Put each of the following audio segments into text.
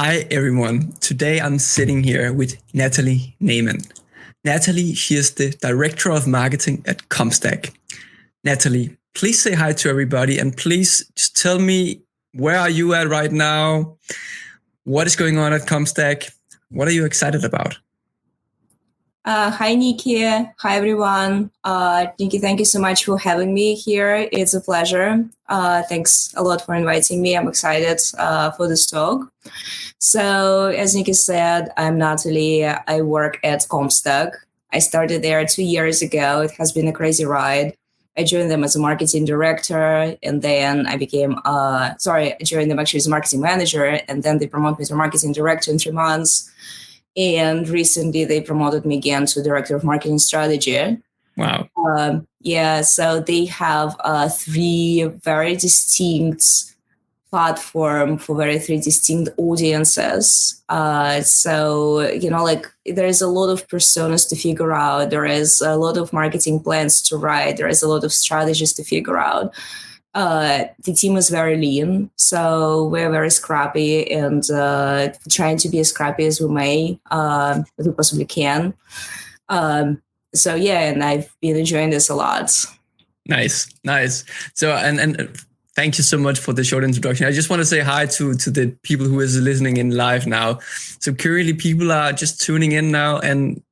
Hi, everyone. Today I'm sitting here with Nathalie Nayman. Nathalie, she is the Director of Marketing at CompStak. Nathalie, please say hi to everybody and please just tell me, where are you at right now? What is going on at CompStak? What are you excited about? Hi, Nikki. Hi, everyone. Nikki, thank you so much for having me here. It's a pleasure. Thanks a lot for inviting me. I'm excited for this talk. So, as Nikki said, I'm Nathalie. I work at CompStak. I started there 2 years ago. It has been a crazy ride. I joined them as a marketing director, and then I joined them actually as a marketing manager, and then they promoted me to marketing director in 3 months. And recently they promoted me again to director of marketing strategy. Wow. So they have 3 very distinct platform for three distinct audiences. There's a lot of personas to figure out. There is a lot of marketing plans to write. There is a lot of strategies to figure out. The team is very lean, so we're very scrappy and trying to be as scrappy as we possibly can. And I've been enjoying this a lot. Nice. So, and thank you so much for the short introduction. I just want to say hi to the people who is listening in live now. So currently people are just tuning in now, and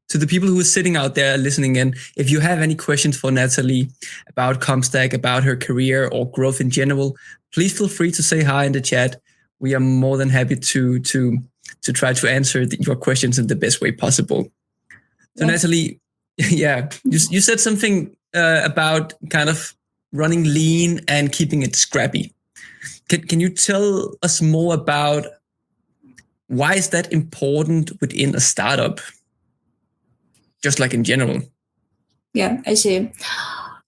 to the people who are sitting out there listening in, if you have any questions for Nathalie about CompStak, about her career or growth in general, please feel free to say hi in the chat. We are more than happy to try to answer your questions in the best way possible. So Nathalie, you said something about kind of running lean and keeping it scrappy. Can you tell us more about why is that important within a startup? Just like in general. Yeah, I see.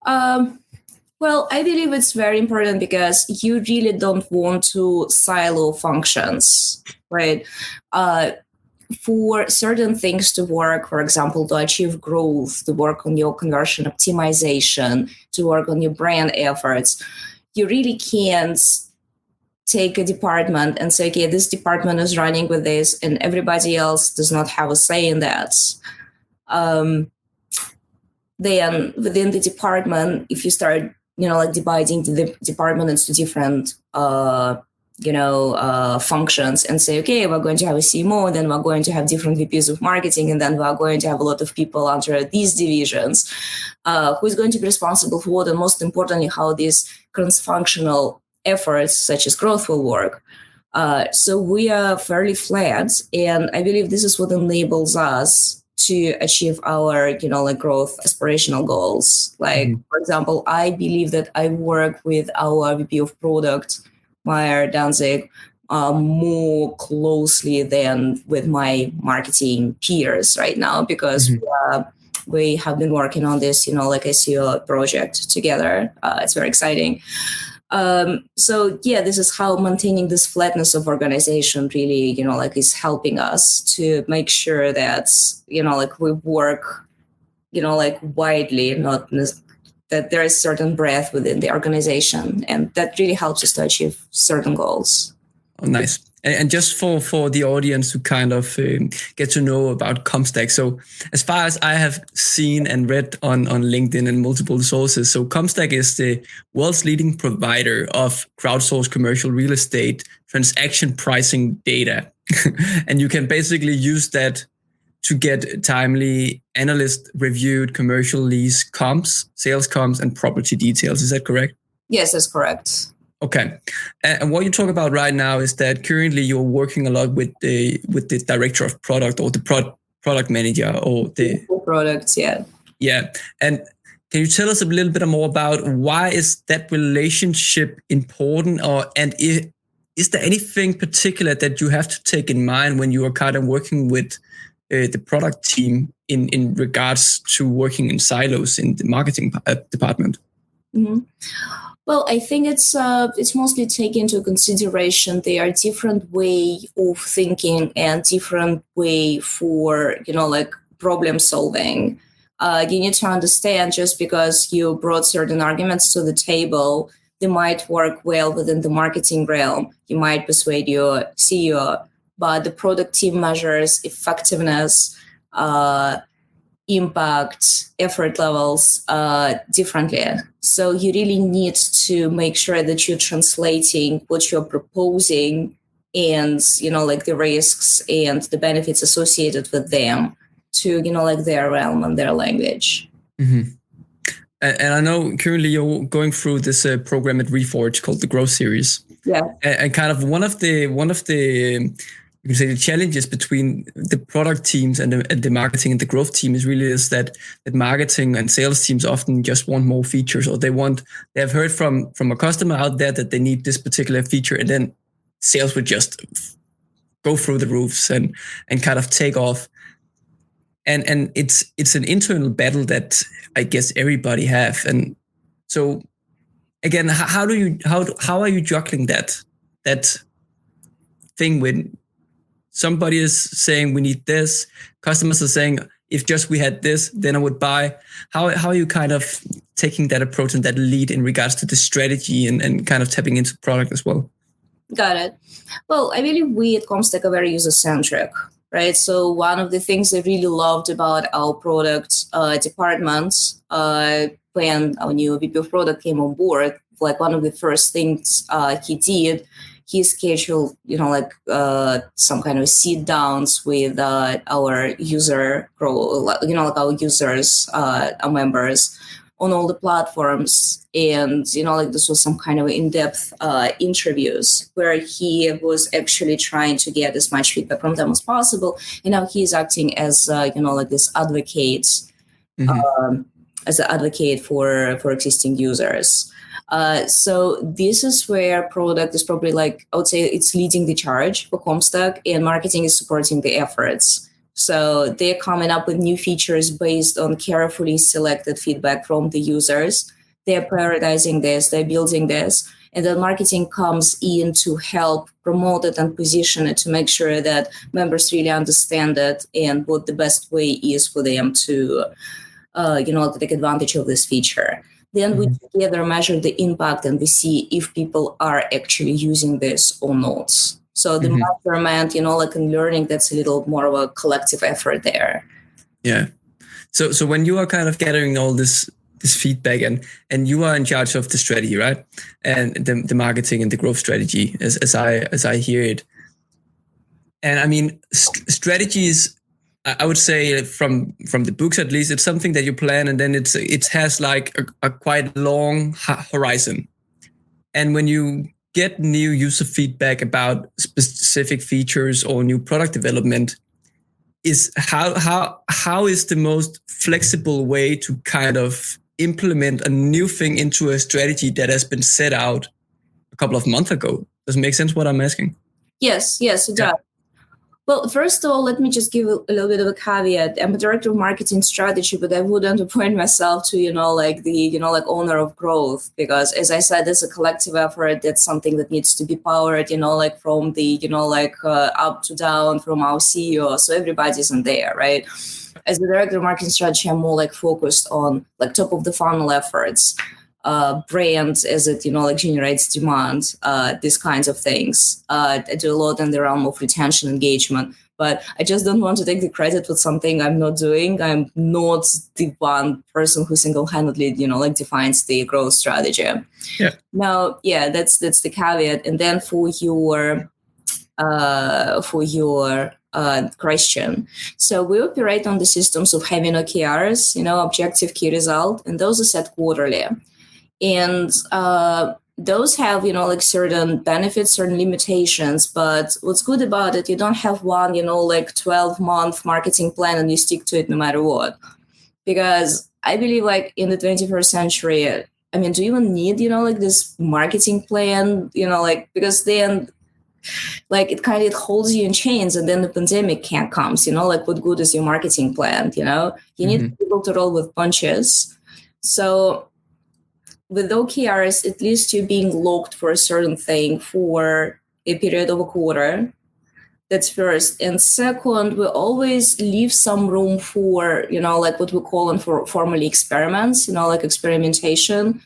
Well, I believe it's very important because you really don't want to silo functions, right? For certain things to work, for example, to achieve growth, to work on your conversion optimization, to work on your brand efforts, you really can't take a department and say, okay, this department is running with this and everybody else does not have a say in that. Then within the department, if you start, dividing the department into different, functions and say, okay, we're going to have a CMO, then we're going to have different VPs of marketing, and then we're going to have a lot of people under these divisions, who's going to be responsible for what, and most importantly, how these cross-functional efforts such as growth will work. So we are fairly flat, and I believe this is what enables us to achieve our, growth aspirational goals. For example, I believe that I work with our VP of product, Meyer Danzig, more closely than with my marketing peers right now, because we have been working on this, SEO project together. It's very exciting. This is how maintaining this flatness of organization really, is helping us to make sure that, we work, widely, not that there is certain breadth within the organization, and that really helps us to achieve certain goals. Oh, nice. And just for the audience to kind of get to know about CompStak. So as far as I have seen and read on LinkedIn and multiple sources, so CompStak is the world's leading provider of crowdsourced commercial real estate transaction pricing data. And you can basically use that to get timely analyst-reviewed commercial lease comps, sales comps, and property details. Is that correct? Yes, that's correct. Okay. And what you talk about right now is that currently you're working a lot with the director of product or the product manager or the products. Yeah. Yeah. And can you tell us a little bit more about why is that relationship important, is there anything particular that you have to take in mind when you are kind of working with the product team in regards to working in silos in the marketing department? Mm-hmm. Well, I think it's mostly taken into consideration there are different way of thinking and different way for, problem solving. You need to understand just because you brought certain arguments to the table They might work well within the marketing realm. You might persuade your CEO, but the product team measures effectiveness, impact, effort levels differently. So you really need to make sure that you're translating what you're proposing and, like the risks and the benefits associated with them to, like their realm and their language. Mm-hmm. And I know currently you're going through this program at Reforge called the Growth Series. Yeah. And kind of one of the you can say the challenges between the product teams and the marketing and the growth team is that marketing and sales teams often just want more features, or they have heard from a customer out there that they need this particular feature, and then sales would just go through the roofs and kind of take off. And it's an internal battle that I guess everybody have. And so again, how are you juggling that thing when somebody is saying we need this, customers are saying if just we had this, then I would buy. How are you kind of taking that approach and that lead in regards to the strategy and kind of tapping into product as well? Got it. Well, I believe we at CompStak are very user-centric, right? So one of the things I really loved about our product department when our new VP of product came on board, like one of the first things he did, he scheduled, some kind of sit downs with our user, like our users, our members on all the platforms. And, this was some kind of in-depth interviews where he was actually trying to get as much feedback from them as possible. And now he's acting as, this advocate, as an advocate for existing users. So this is where product is probably I would say it's leading the charge for CompStak, and marketing is supporting the efforts. So they're coming up with new features based on carefully selected feedback from the users. They're prioritizing this, they're building this, and then marketing comes in to help promote it and position it to make sure that members really understand it and what the best way is for them to, to take advantage of this feature. Then we together measure the impact and we see if people are actually using this or not. So the measurement, and learning, that's a little more of a collective effort there. Yeah. So when you are kind of gathering all this feedback and you are in charge of the strategy, right? And the marketing and the growth strategy as I hear it. And I mean, strategies, I would say from the books at least, it's something that you plan and then it has like a quite long horizon. And when you get new user feedback about specific features or new product development, is how is the most flexible way to kind of implement a new thing into a strategy that has been set out a couple of months ago? Does it make sense what I'm asking? Yes, it does. Well, first of all, let me just give a little bit of a caveat. I'm a director of marketing strategy, but I wouldn't appoint myself to, owner of growth, because as I said, it's a collective effort. That's something that needs to be powered, from the, up to down from our CEO. So everybody's in there, right? As the director of marketing strategy, I'm more focused on top of the funnel efforts. Brands as it, generates demand, these kinds of things. I do a lot in the realm of retention engagement, but I just don't want to take the credit for something I'm not doing. I'm not the one person who single-handedly, defines the growth strategy. Yeah. Now, that's the caveat. And then for your question. So we operate on the systems of having OKRs, objective key result, and those are set quarterly. And those have, certain benefits, certain limitations. But what's good about it, you don't have one, 12-month marketing plan and you stick to it no matter what. Because I believe in the 21st century, I mean, do you even need, this marketing plan, because then it kind of holds you in chains, and then the pandemic comes, what good is your marketing plan? You need to be able to roll with punches. So with OKRs, at least you're being locked for a certain thing for a period of a quarter. That's first. And second, we always leave some room for, what we call formally experiments, experimentation.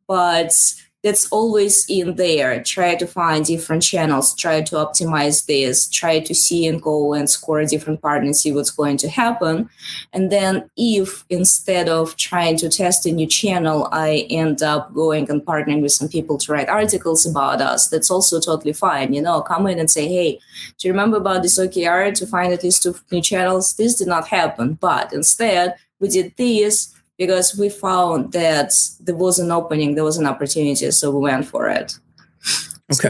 But that's always in there. Try to find different channels, try to optimize this, try to see and go and score a different part and see what's going to happen. And then if instead of trying to test a new channel, I end up going and partnering with some people to write articles about us, that's also totally fine. Come in and say, hey, do you remember about this OKR to find at least 2 new channels? This did not happen, but instead we did this because we found that there was an opening, there was an opportunity, so we went for it. Okay.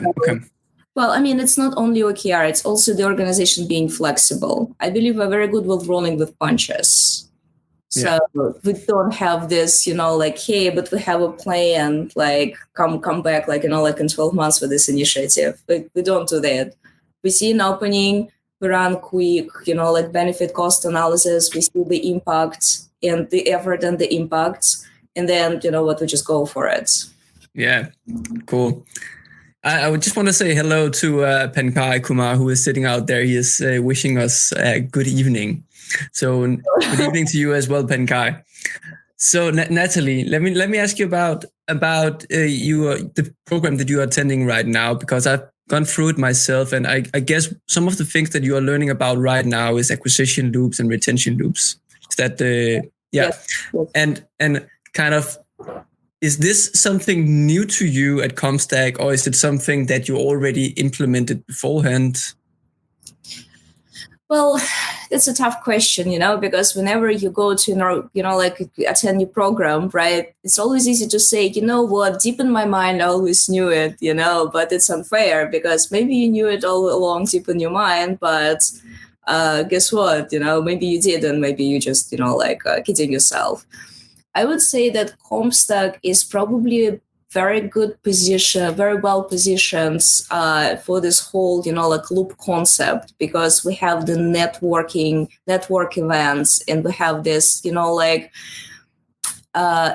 Well, I mean, it's not only OKR, it's also the organization being flexible. I believe we're very good with rolling with punches. So we don't have this, hey, but we have a plan, come back, in 12 months with this initiative. We don't do that. We see an opening, we run quick, benefit cost analysis, we see the impact and the effort and the impact, and then we just go for it. Yeah, cool. I would just want to say hello to Penkai Kumar, who is sitting out there. He is wishing us a good evening. So good evening to you as well, Penkai. So Nathalie, let me ask you about the program that you are attending right now, because I've gone through it myself, and I guess some of the things that you are learning about right now is acquisition loops and retention loops. Is that Yes. And kind of, is this something new to you at CompStak, or is it something that you already implemented beforehand? Well, it's a tough question, because whenever you go to, attend your program, right, it's always easy to say, what, deep in my mind, I always knew it, but it's unfair because maybe you knew it all along deep in your mind, but guess what, maybe you didn't, maybe you just, kidding yourself. I would say that CompStak is probably a very good position, very well positioned for this whole, loop concept, because we have the network events, and we have this,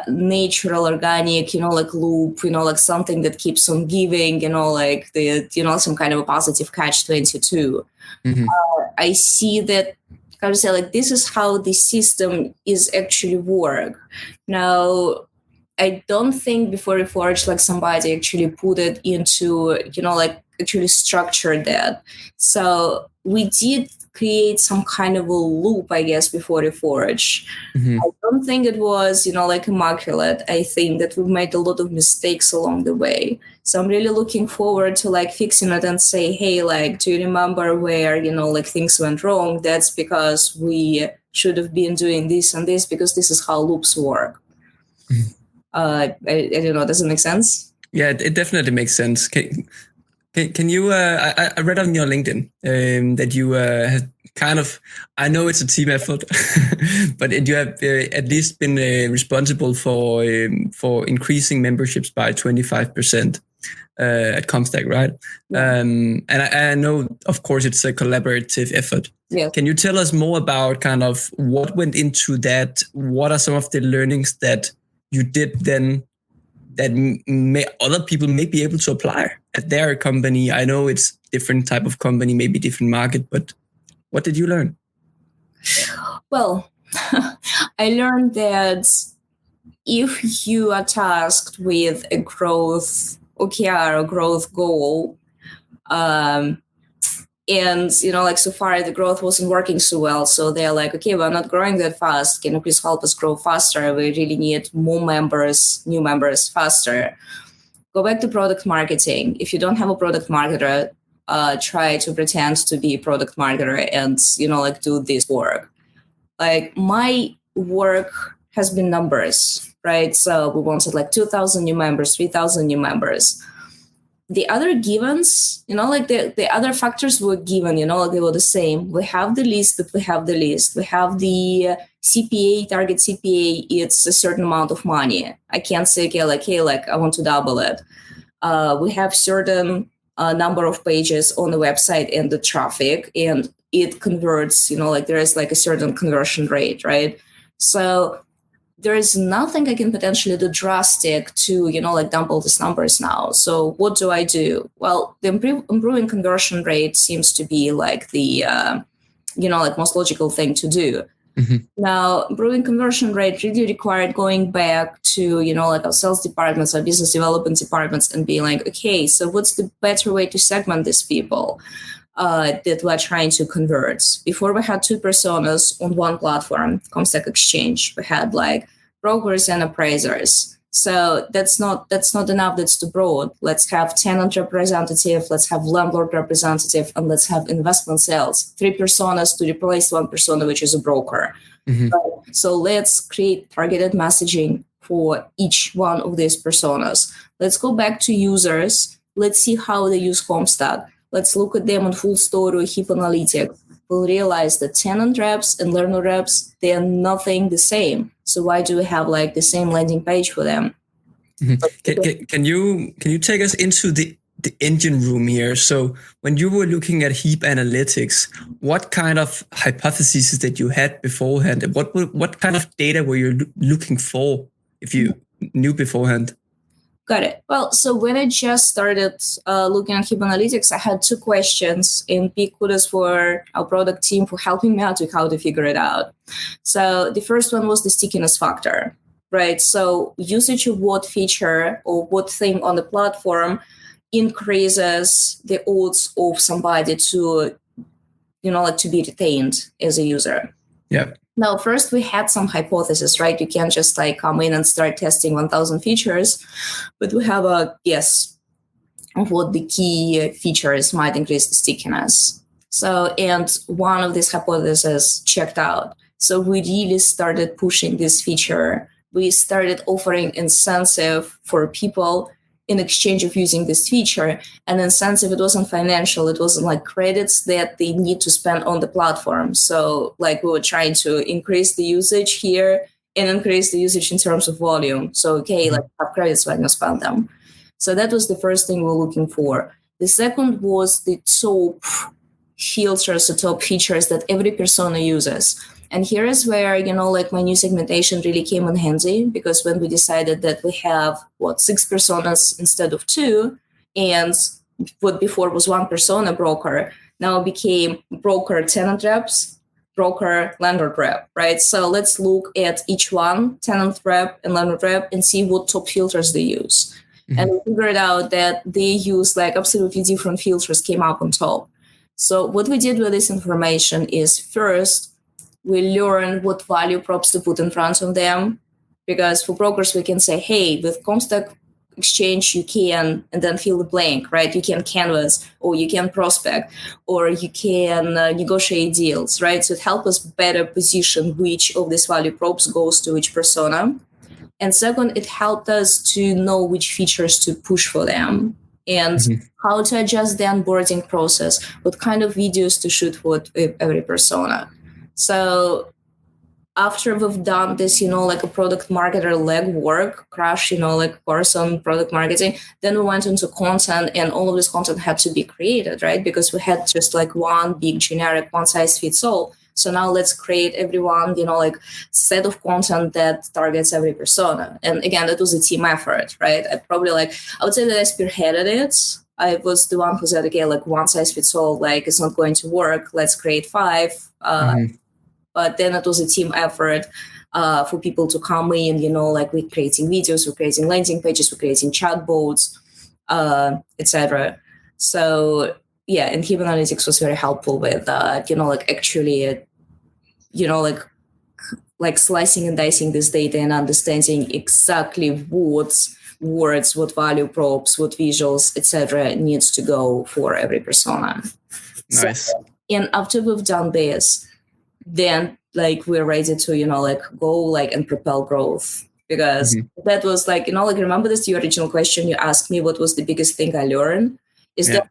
natural, organic, loop, something that keeps on giving, some kind of a positive catch-22. Mm-hmm. I see that, how to say, this is how the system is actually work. Now, I don't think before Reforge, somebody actually put it into, actually structured that. So we did create some kind of a loop, I guess, before Reforge. Mm-hmm. I don't think it was, immaculate. I think that we made a lot of mistakes along the way. So I'm really looking forward to fixing it and say, hey, do you remember where, things went wrong? That's because we should have been doing this and this, because this is how loops work. Mm-hmm. I don't know. Does it make sense? Yeah, it definitely makes sense. Can you? I read on your LinkedIn that you have kind of. I know it's a team effort, but you have at least been responsible for increasing memberships by 25% at CompStak, right? Yeah. And I know, of course, it's a collaborative effort. Yeah. Can you tell us more about kind of what went into that? What are some of the learnings that you did then that other people may be able to apply at their company? I know it's different type of company, maybe different market, but what did you learn? Well, I learned that if you are tasked with a growth OKR or growth goal, and, so far the growth wasn't working so well. So they're like, okay, we're not growing that fast. Can you please help us grow faster? We really need more members, new members faster. Go back to product marketing. If you don't have a product marketer, try to pretend to be a product marketer and, do this work. My work has been numbers, right? So we wanted 2,000 new members, 3,000 new members. The other givens, the other factors were given, they were the same. We have the list that we have the list. We have the CPA, target CPA, it's a certain amount of money. I can't say, okay, I want to double it. We have certain number of pages on the website and the traffic, and it converts, there is a certain conversion rate, right? So there is nothing I can potentially do drastic to, dump all these numbers now. So what do I do? Well, the improving conversion rate seems to be the, most logical thing to do. Now, improving conversion rate really required going back to, like our sales departments, our business development departments, and being like, okay, so what's the better way to segment these people that we're trying to convert? Before we had two personas on one platform, CompStak Exchange. We had like brokers and appraisers. So that's not enough. That's too broad. Let's have tenant representative, let's have landlord representative, and let's have investment sales. 3 personas to replace one persona, which is a broker. So let's create targeted messaging for each one of these personas. Let's go back to users. Let's see how they use CompStak. Let's look at them on full story or heap analytics. We'll realize that tenant reps and learner reps, they are nothing the same. So why do we have like the same landing page for them? Can you take us into the engine room here? So when you were looking at heap analytics, what kind of hypotheses that you had beforehand? What kind of data were you looking for if you knew beforehand? Got it. Well, so when I just started looking at heap analytics, I had 2 questions, and big kudos for our product team for helping me out with how to figure it out. So the first one was the stickiness factor, right? So usage of what feature or what thing on the platform increases the odds of somebody to, to be retained as a user. Yeah. Now, first we had some hypotheses, right? You can't just like come in and start testing 1,000 features, but we have a guess of what the key features might increase the stickiness. So, and one of these hypotheses checked out. So we really started pushing this feature. We started offering incentive for people in exchange of using this feature. And incentive, it wasn't financial. It wasn't like credits that they need to spend on the platform. So like we were trying to increase the usage here and increase the usage in terms of volume. So, okay, like have credits when you spend them. So that was the first thing we were looking for. The second was the top filters, the top features that every persona uses. And here is where, like my new segmentation really came in handy, because when we decided that we have, 6 personas instead of 2, and what before was 1 persona broker, now became broker tenant reps, broker landlord rep, right? So let's look at each one, tenant rep and landlord rep, and see what top filters they use. And we figured out that they use like absolutely different filters came up on top. So what we did with this information is first, we learn what value props to put in front of them, because for brokers, we can say, hey, with CompStak Exchange, you can, and then fill the blank, right? You can canvas, or you can prospect, or you can negotiate deals, right? So it helps us better position which of these value props goes to which persona. And second, it helped us to know which features to push for them and how to adjust the onboarding process, what kind of videos to shoot for every persona. So after we've done this, like a product marketer legwork, crash, like course on product marketing, then we went into content, and all of this content had to be created, right? Because we had just like one big generic one size fits all. So now let's create everyone, like set of content that targets every persona. And again, that was a team effort, right? I would say that I spearheaded it. I was the one who said, okay, like one size fits all, like it's not going to work. Let's create 5. But then it was a team effort for people to come in, like we're creating videos, we're creating landing pages, we're creating chatbots, etc. So yeah, and heap analytics was very helpful with that, like actually, like slicing and dicing this data and understanding exactly what words, what value props, what visuals, etc. needs to go for every persona. Nice. So, and after we've done this, then like we're ready to, go like and propel growth, because that was like, remember this, your original question you asked me, what was the biggest thing I learned is that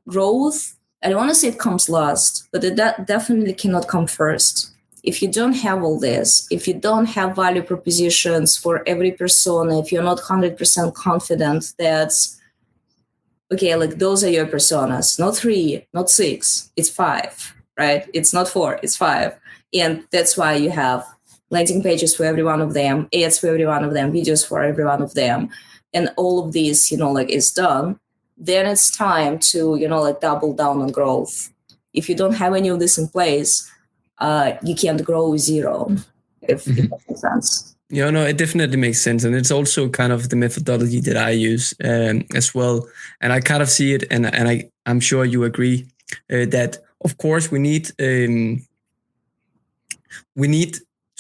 growth, I don't want to say it comes last, but that definitely cannot come first. If you don't have all this, if you don't have value propositions for every persona, if you're not 100% confident that, okay, like those are your personas, not 3, not 6, it's 5, right? It's not 4, it's 5. And that's why you have landing pages for every one of them, ads for every one of them, videos for every one of them. And all of this, is done. Then it's time to, double down on growth. If you don't have any of this in place, you can't grow zero, if that makes sense. Yeah, no, it definitely makes sense. And it's also kind of the methodology that I use as well. And I kind of see it, and I'm sure you agree that, of course, we need to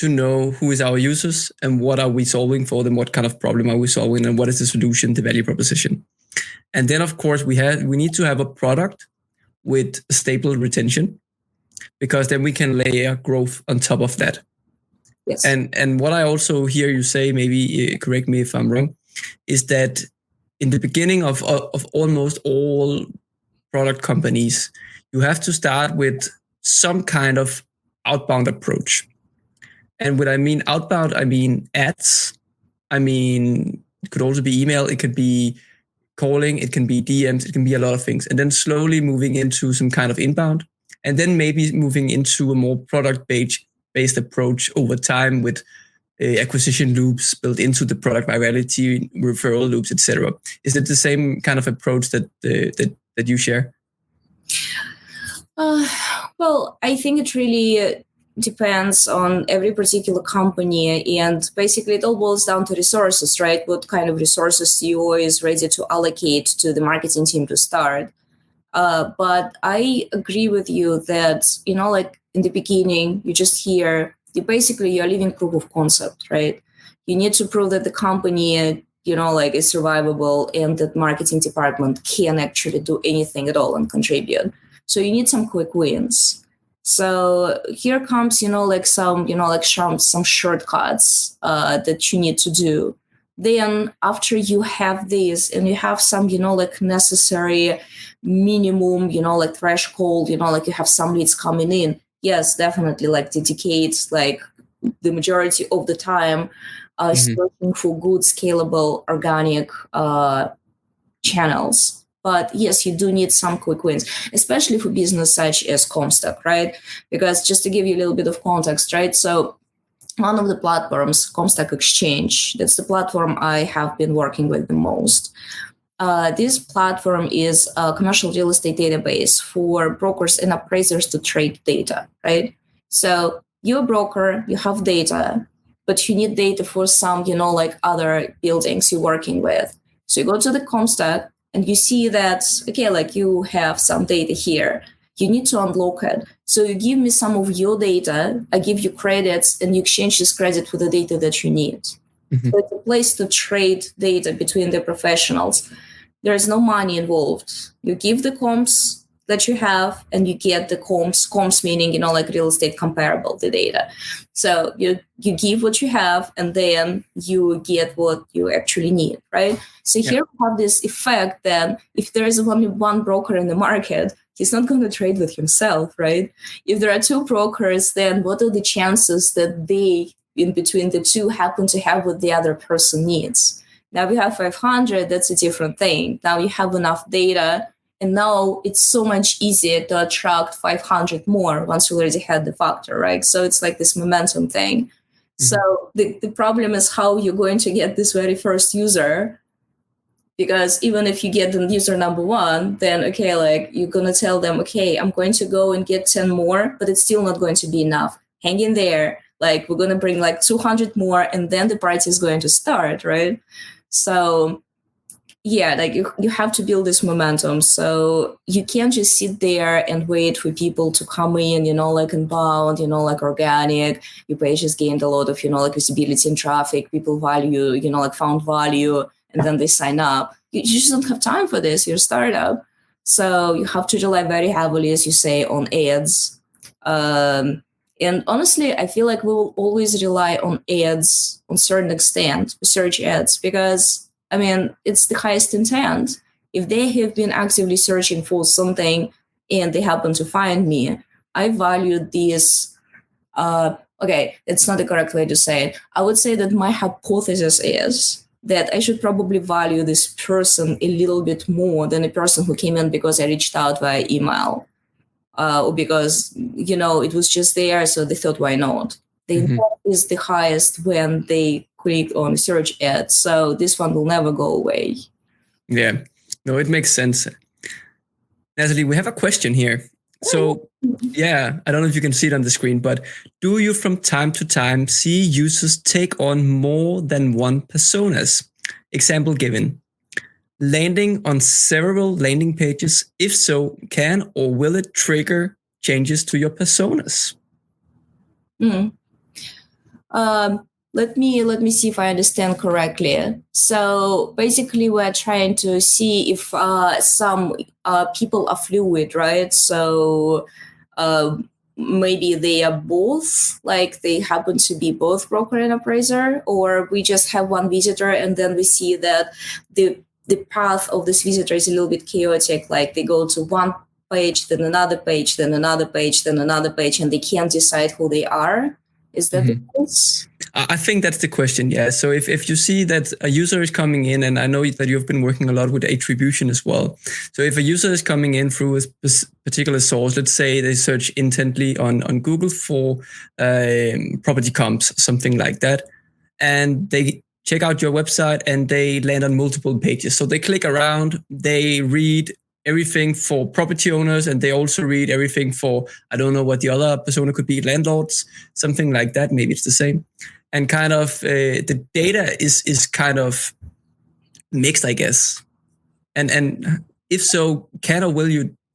know who is our users and what are we solving for them, what kind of problem are we solving, and what is the solution, the value proposition. And then, of course, we need to have a product with stable retention, because then we can layer growth on top of that. Yes. And what I also hear you say, maybe correct me if I'm wrong, is that in the beginning of almost all product companies, you have to start with some kind of outbound approach. And when I mean outbound, I mean ads. I mean, it could also be email. It could be calling. It can be DMs. It can be a lot of things. And then slowly moving into some kind of inbound. And then maybe moving into a more product-based approach over time with acquisition loops built into the product virality, referral loops, etc. Is it the same kind of approach that you share? Well, I think it really depends on every particular company, and basically it all boils down to resources, right? What kind of resources CEO is ready to allocate to the marketing team to start. But I agree with you that, like in the beginning, you just hear, you're living proof of concept, right? You need to prove that the company, is survivable, and that marketing department can actually do anything at all and contribute. So you need some quick wins. So here comes, some shortcuts that you need to do. Then after you have this and you have some, necessary minimum, threshold, you have some leads coming in. Yes, definitely dedicate the majority of the time searching for good, scalable, organic channels. But yes, you do need some quick wins, especially for business such as CompStak, right? Because just to give you a little bit of context, right? So one of the platforms, CompStak Exchange, that's the platform I have been working with the most. This platform is a commercial real estate database for brokers and appraisers to trade data, right? So you're a broker, you have data, but you need data for some, other buildings you're working with. So you go to the CompStak, and you see that, you have some data here. You need to unlock it. So you give me some of your data, I give you credits, and you exchange this credit for the data that you need. Mm-hmm. So it's a place to trade data between the professionals. There is no money involved. You give the comps that you have, and you get the comps meaning, real estate comparable, the data. So you give what you have, and then you get what you actually need, right? So here we have this effect that if there is only one broker in the market, he's not going to trade with himself, right? If there are two brokers, then what are the chances that they, in between the two, happen to have what the other person needs? Now we have 500, that's a different thing. Now you have enough data, and now it's so much easier to attract 500 more once you already had the factor, right? So it's like this momentum thing. Mm-hmm. So the problem is how you're going to get this very first user, because even if you get the user number one, then, you're going to tell them, I'm going to go and get 10 more, but it's still not going to be enough. Hang in there. We're going to bring 200 more, and then the party is going to start, right? So you have to build this momentum. So you can't just sit there and wait for people to come in, inbound, organic. Your page has gained a lot of, visibility and traffic. People value, found value, and then they sign up. You just don't have time for this. You're a startup. So you have to rely very heavily, as you say, on ads. And honestly, I feel like we will always rely on ads on a certain extent, search ads, because it's the highest intent. If they have been actively searching for something and they happen to find me, I value this. It's not the correct way to say it. I would say that my hypothesis is that I should probably value this person a little bit more than a person who came in because I reached out via email, or because, it was just there, so they thought, why not? The intent is the highest when they click on search ad. So this one will never go away. Yeah, no, it makes sense. Nathalie, we have a question here. So yeah, I don't know if you can see it on the screen, but do you from time to time see users take on more than one personas? Example given. Landing on several landing pages. If so, can or will it trigger changes to your personas? Let me see if I understand correctly. So basically, we're trying to see if some people are fluid, right? So maybe they are both, like they happen to be both broker and appraiser, or we just have one visitor and then we see that the path of this visitor is a little bit chaotic, like they go to one page, then another page, then another page, then another page, and they can't decide who they are. Is that the case? I think that's the question, yeah. So if you see that a user is coming in, and I know that you've been working a lot with attribution as well. So if a user is coming in through a particular source, let's say they search intently on Google for property comps, something like that, and they check out your website and they land on multiple pages. So they click around, they read everything for property owners, and they also read everything for, I don't know what the other persona could be, landlords, something like that. Maybe it's the same. And kind of the data is kind of mixed, I guess. And if so, can or will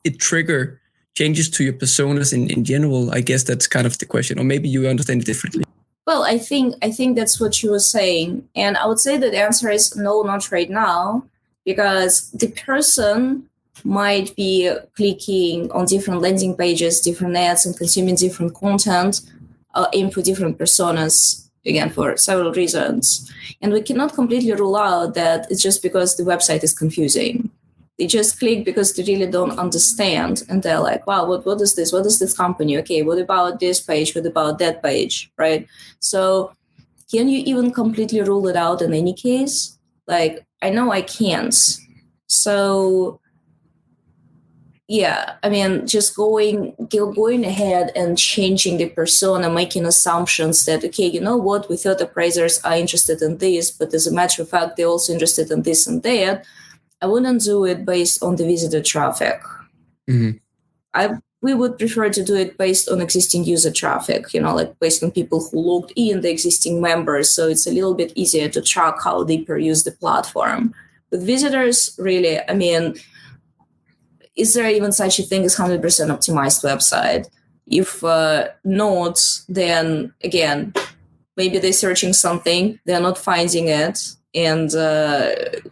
it trigger changes to your personas in general? I guess that's kind of the question, or maybe you understand it differently. Well, I think that's what you were saying, and I would say that the answer is no, not right now, because the person might be clicking on different landing pages, different ads, and consuming different content, input different personas, again, for several reasons. And we cannot completely rule out that it's just because the website is confusing. They just click because they really don't understand. And they're like, wow, what is this? What is this company? Okay, what about this page? What about that page, right? So can you even completely rule it out in any case? Like, I know I can't. So yeah, I mean, just going ahead and changing the persona, making assumptions that, okay, you know what, we thought appraisers are interested in this, but as a matter of fact, they're also interested in this and that. I wouldn't do it based on the visitor traffic. We would prefer to do it based on existing user traffic, like based on people who logged in, the existing members. So it's a little bit easier to track how they peruse the platform. With visitors, really, I mean, is there even such a thing as 100% optimized website? If not, then again, maybe they're searching something, they're not finding it, and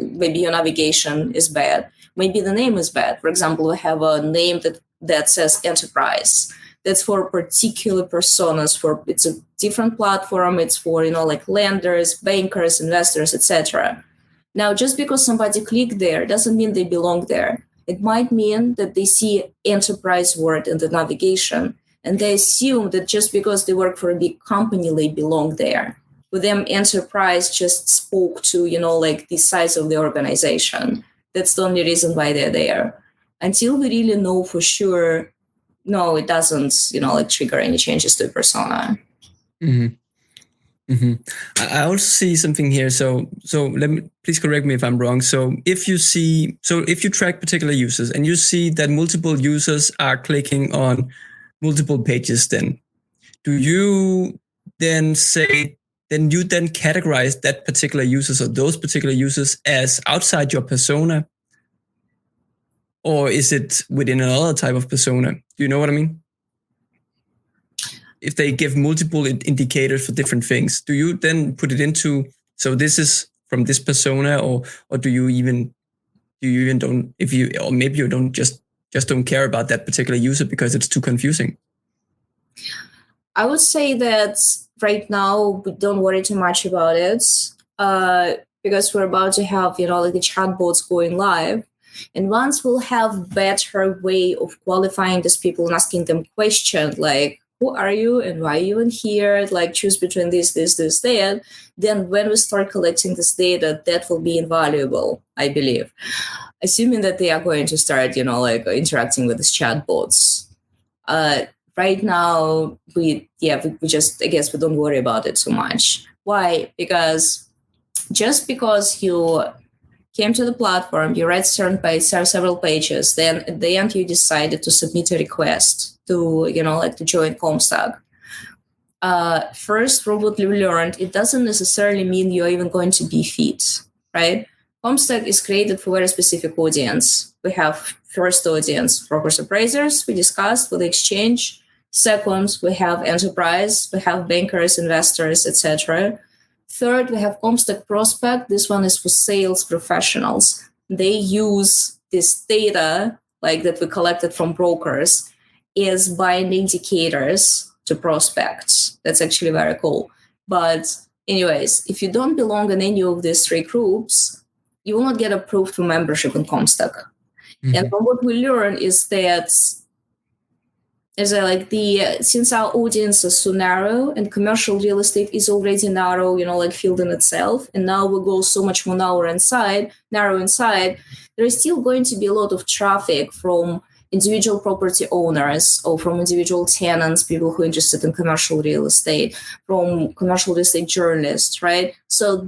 maybe your navigation is bad. Maybe the name is bad. For example, we have a name that says enterprise. That's for particular personas. It's a different platform. It's for like lenders, bankers, investors, etc. Now, just because somebody clicked there doesn't mean they belong there. It might mean that they see enterprise word in the navigation, and they assume that just because they work for a big company, they belong there. For them, enterprise just spoke to, like the size of the organization. That's the only reason why they're there. Until we really know for sure, no, it doesn't, like trigger any changes to the persona. I also see something here. So please correct me if I'm wrong. So if you track particular users and you see that multiple users are clicking on multiple pages, then do you then categorize that particular users or those particular users as outside your persona? Or is it within another type of persona? Do you know what I mean? If they give multiple indicators for different things, do you then put it into, so this is from this persona, or do you even don't, or maybe you don't just don't care about that particular user because it's too confusing? I would say that right now we don't worry too much about it because we're about to have, like the chatbots going live. And once we'll have better way of qualifying these people and asking them questions like, who are you and why are you in here? Like choose between this, that. Then when we start collecting this data, that will be invaluable, I believe. Assuming that they are going to start, like interacting with these chatbots. Right now, we just, I guess we don't worry about it so much. Why? Because just because you came to the platform, you read several pages, then at the end you decided to submit a request to, to join CompStak. First, from what we learned, it doesn't necessarily mean you're even going to be fit, right? CompStak is created for a very specific audience. We have first audience, brokers, appraisers, we discussed with the exchange. Second, we have enterprise, we have bankers, investors, etc. Third, we have CompStak Prospect. This one is for sales professionals. They use this data like that we collected from brokers as buying indicators to prospects. That's actually very cool. But anyways, if you don't belong in any of these three groups, you will not get approved for membership in CompStak. Mm-hmm. And from what we learn is that since our audience is so narrow and commercial real estate is already narrow, field in itself, and now we go so much more narrow inside, there is still going to be a lot of traffic from individual property owners or from individual tenants, people who are interested in commercial real estate, from commercial real estate journalists, right? So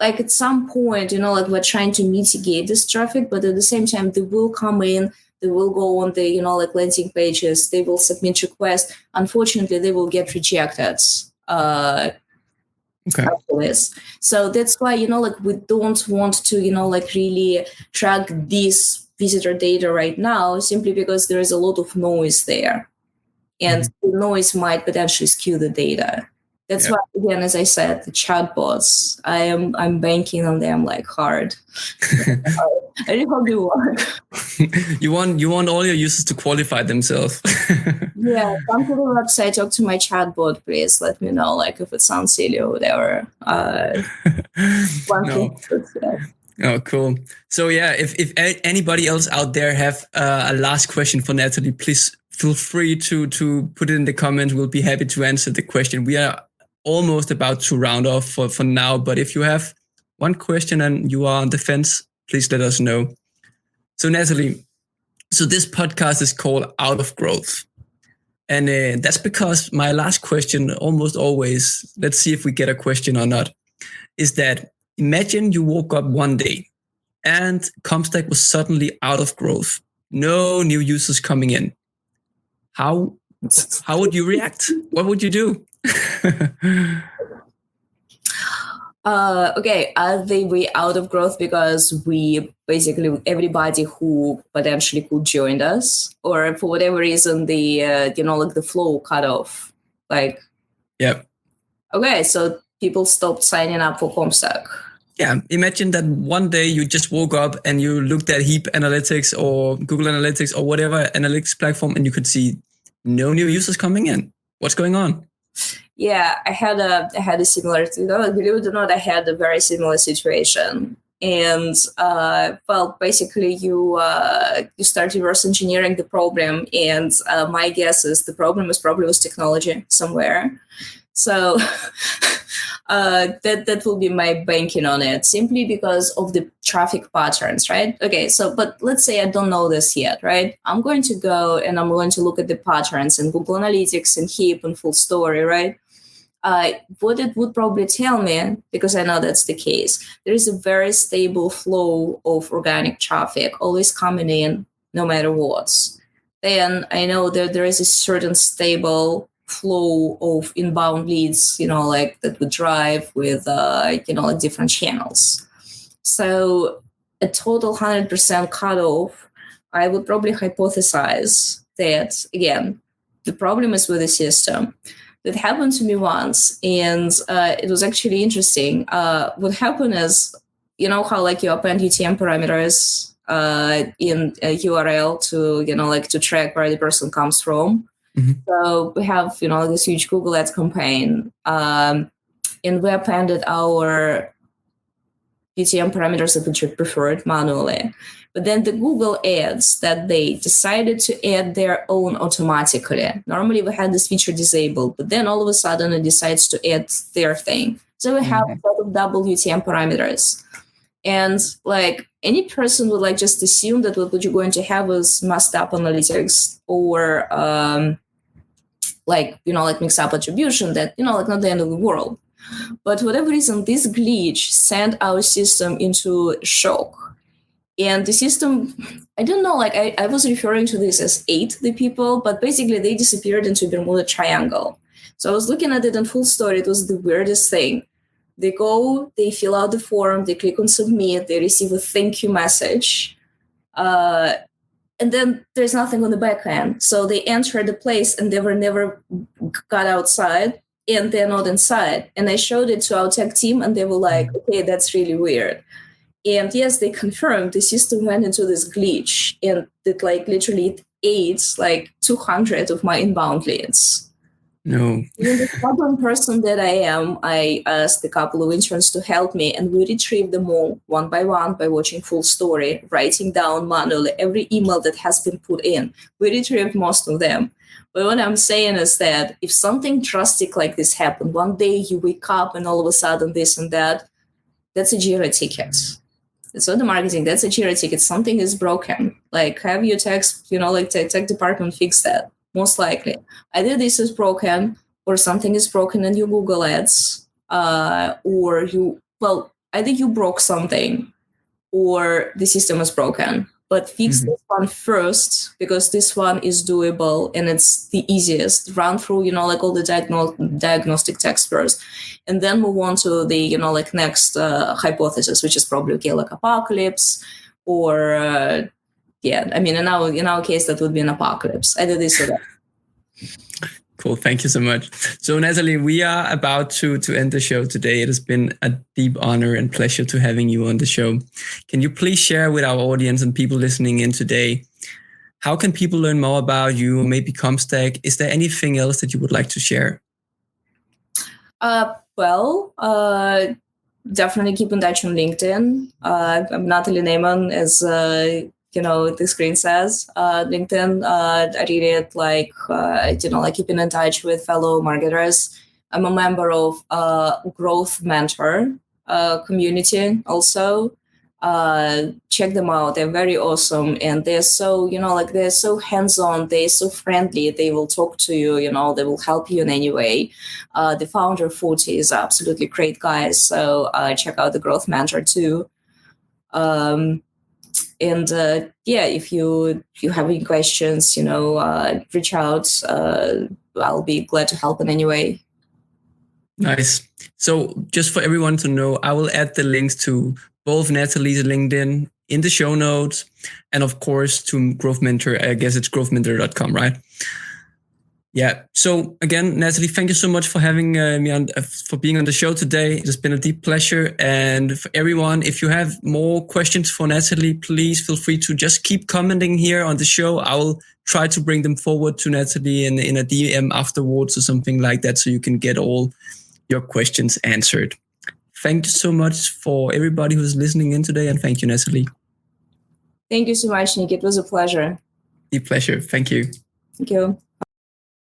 at some point, we're trying to mitigate this traffic, but at the same time, they will come in, they will go on the, landing pages, they will submit requests. Unfortunately, they will get rejected. Okay. So that's why, we don't want to, really track this visitor data right now, simply because there is a lot of noise there. And the noise might potentially skew the data. That's why, again, as I said, the chatbots, I'm banking on them like hard. I really hope they work. You want all your users to qualify themselves. Yeah, come to the website, talk to my chatbot, please. Let me know, if it sounds silly or whatever. Oh, cool. So yeah, if anybody else out there have a last question for Nathalie, please feel free to put it in the comments. We'll be happy to answer the question. We are almost about to round off for now, but if you have one question and you are on the fence, please let us know. So Nathalie, so this podcast is called Out of Growth. And that's because my last question almost always, let's see if we get a question or not, is that imagine you woke up one day and CompStak was suddenly out of growth. No new users coming in. How would you react? What would you do? Okay, are we out of growth because we basically everybody who potentially could join us, or for whatever reason the the flow cut off? Yep. Okay, so people stopped signing up for CompStak. Yeah, imagine that one day you just woke up and you looked at Heap Analytics or Google Analytics or whatever analytics platform, and you could see no new users coming in. What's going on? Yeah, I had a similar, believe it or not, I had a very similar situation. And basically you start reverse engineering the problem, and my guess is the problem is probably with technology somewhere. So that will be my banking on it, simply because of the traffic patterns, right? Okay, so but let's say I don't know this yet, right? I'm going to go and I'm going to look at the patterns in Google Analytics and Heap and Full Story, right? What it would probably tell me, because I know that's the case, there is a very stable flow of organic traffic always coming in no matter what. Then I know that there is a certain stable flow of inbound leads, that would drive with, different channels. So a total 100% cutoff, I would probably hypothesize that, again, the problem is with the system. That happened to me once, and it was actually interesting. What happened is, how you append UTM parameters in a URL to, to track where the person comes from. Mm-hmm. So we have, this huge Google Ads campaign, and we appended our UTM parameters that we preferred manually. But then the Google ads that they decided to add their own automatically. Normally we had this feature disabled, but then all of a sudden it decides to add their thing. So we have a lot of double UTM parameters. And any person would just assume that what you're going to have is messed up analytics or mixed up attribution that, not the end of the world. But for whatever reason, this glitch sent our system into shock. And the system, I don't know, like I was referring to this as ate the people, but basically they disappeared into Bermuda Triangle. So I was looking at it in full story. It was the weirdest thing. They go, they fill out the form, they click on submit, they receive a thank you message. And then there's nothing on the back end. So they entered the place and they were never got outside, and they're not inside. And I showed it to our tech team and they were like, okay, that's really weird. And yes, they confirmed the system went into this glitch and it like literally ate like 200 of my inbound leads. No. Being the stubborn person that I am, I asked a couple of interns to help me, and we retrieved them all one by one by watching full story, writing down manually every email that has been put in. We retrieved most of them. But what I'm saying is that if something drastic like this happened, one day you wake up and all of a sudden this and that, that's a Jira ticket. It's not the marketing, that's a Jira ticket. Something is broken. Like have your tech department fix that. Most likely. Either this is broken or something is broken in your Google Ads, or either you broke something or the system is broken. But fix this one first, because this one is doable and it's the easiest. Run through, like all the diagnostic text first, and then move on to the, next hypothesis, which is probably okay, like apocalypse or in our case, that would be an apocalypse. Either this or that. Cool. Thank you so much. So, Nathalie, we are about to end the show today. It has been a deep honor and pleasure to having you on the show. Can you please share with our audience and people listening in today, how can people learn more about you, maybe CompStak? Is there anything else that you would like to share? Definitely keep in touch on LinkedIn. I'm Nathalie Nayman, as the screen says. LinkedIn, I read it like keeping in touch with fellow marketers. I'm a member of Growth Mentor community also. Check them out. They're very awesome, and they're so they're so hands-on. They're so friendly. They will talk to you. They will help you in any way. The founder 40 is absolutely great guy. So check out the Growth Mentor too. If you have any questions, reach out. I'll be glad to help in any way. Nice. So just for everyone to know, I will add the links to both Nathalie's LinkedIn in the show notes, and of course to Growth Mentor. I guess it's growthmentor.com, right? Yeah. So again, Nathalie, thank you so much for having me on, for being on the show today. It has been a deep pleasure. And for everyone, if you have more questions for Nathalie, please feel free to just keep commenting here on the show. I will try to bring them forward to Nathalie in a DM afterwards or something like that, so you can get all your questions answered. Thank you so much for everybody who's listening in today. And thank you, Nathalie. Thank you so much, Nick. It was a pleasure. Deep pleasure. Thank you. Thank you.